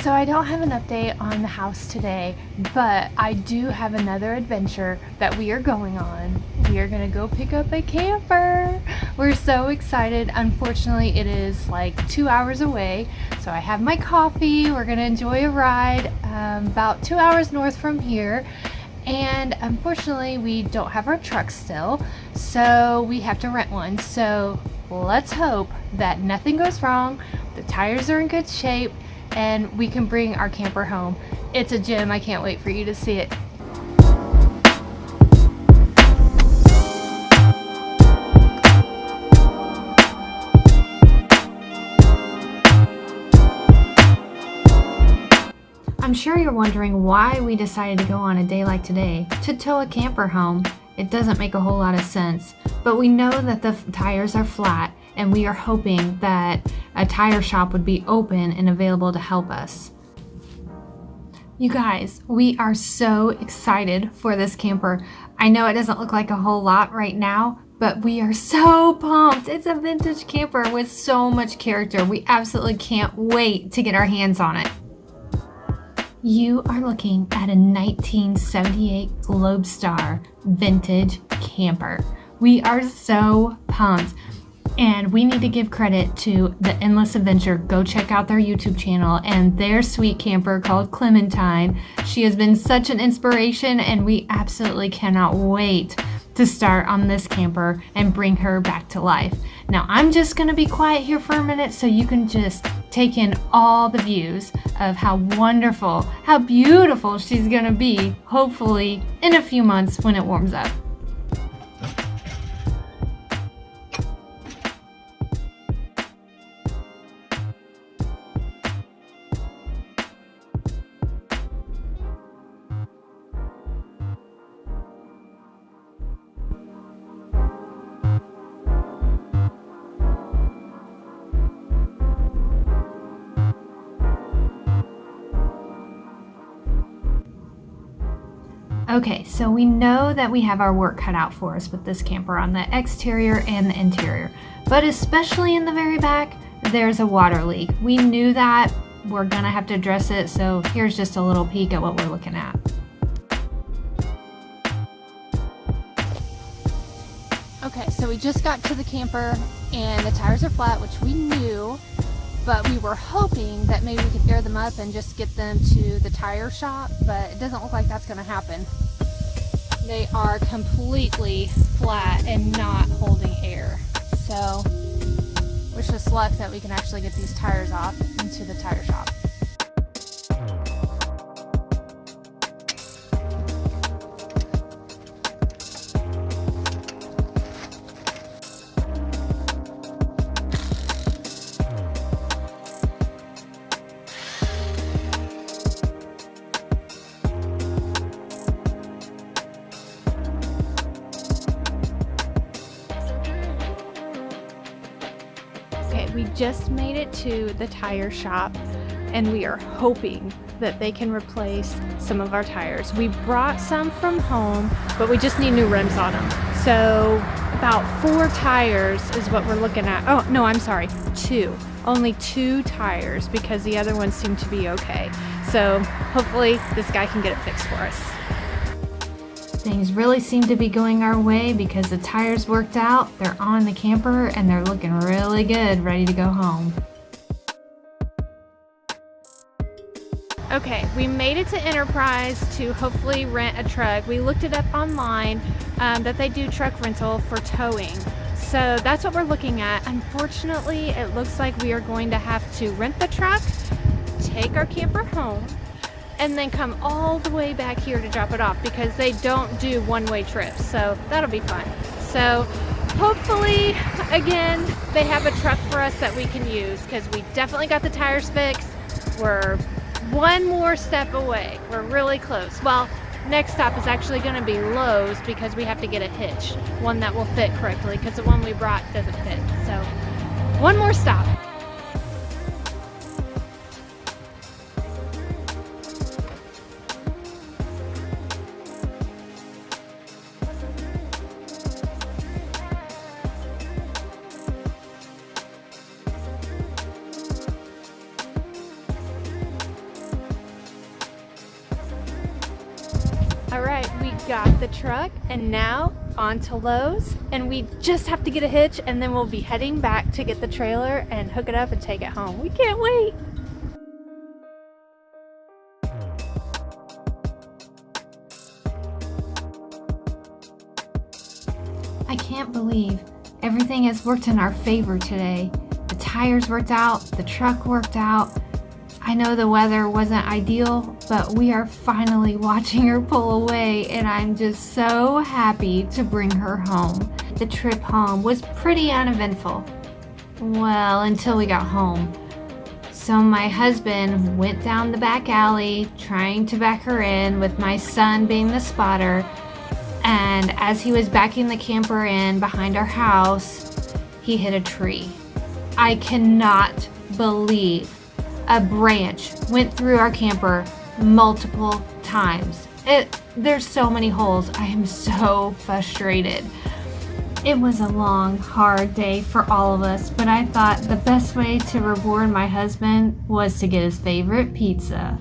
So I don't have an update on the house today, but I do have another adventure that we are going on. We are gonna go pick up a camper. We're so excited. Unfortunately, it is like 2 hours away. So I have my coffee. We're gonna enjoy a ride about 2 hours north from here. And unfortunately, we don't have our truck still, so we have to rent one. So let's hope that nothing goes wrong, the tires are in good shape, and we can bring our camper home. It's a gem. I can't wait for you to see it. I'm sure you're wondering why we decided to go on a day like today to tow a camper home. It doesn't make a whole lot of sense, but we know that the tires are flat and we are hoping that a tire shop would be open and available to help us. You guys, we are so excited for this camper. I know it doesn't look like a whole lot right now, but we are so pumped. It's a vintage camper with so much character. We absolutely can't wait to get our hands on it. You are looking at a 1978 GLOBESTAR vintage camper. We are so pumped. And we need to give credit to the Endless Adventure. Go check out their YouTube channel and their sweet camper called Clementine. She has been such an inspiration, and we absolutely cannot wait to start on this camper and bring her back to life. Now, I'm just going to be quiet here for a minute so you can just take in all the views of how wonderful, how beautiful she's going to be, hopefully in a few months when it warms up. Okay, so we know that we have our work cut out for us with this camper on the exterior and the interior, but especially in the very back, there's a water leak. We knew that. We're gonna have to address it, so here's just a little peek at what we're looking at. Okay, so we just got to the camper and the tires are flat, which we knew, but we were hoping that maybe we could air them up and just get them to the tire shop, but it doesn't look like that's gonna happen. They are completely flat and not holding air. So, wish us luck that we can actually get these tires off into the tire shop. We just made it to the tire shop and we are hoping that they can replace some of our tires. We brought some from home, but we just need new rims on them. So about 4 tires is what we're looking at. Oh, no, I'm sorry, 2. Only 2 tires because the other ones seem to be okay. So hopefully this guy can get it fixed for us. Things really seem to be going our way because the tires worked out, they're on the camper, and they're looking really good, ready to go home. Okay, we made it to Enterprise to hopefully rent a truck. We looked it up online that they do truck rental for towing. So that's what we're looking at. Unfortunately, it looks like we are going to have to rent the truck, take our camper home, and then come all the way back here to drop it off because they don't do one-way trips, so that'll be fun. So hopefully, again, they have a truck for us that we can use because we definitely got the tires fixed. We're one more step away. We're really close. Well, next stop is actually going to be Lowe's because we have to get a hitch, one that will fit correctly because the one we brought doesn't fit. So one more stop. All right, we got the truck and now on to Lowe's, and we just have to get a hitch and then we'll be heading back to get the trailer and hook it up and take it home. We can't wait. I can't believe everything has worked in our favor today. The tires worked out, the truck worked out. I know the weather wasn't ideal, but we are finally watching her pull away, and I'm just so happy to bring her home. The trip home was pretty uneventful. Well, until we got home. So my husband went down the back alley trying to back her in, with my son being the spotter. And as he was backing the camper in behind our house, he hit a tree. I cannot believe a branch went through our camper multiple times. There's so many holes. I am so frustrated. It was a long, hard day for all of us, but I thought the best way to reward my husband was to get his favorite pizza.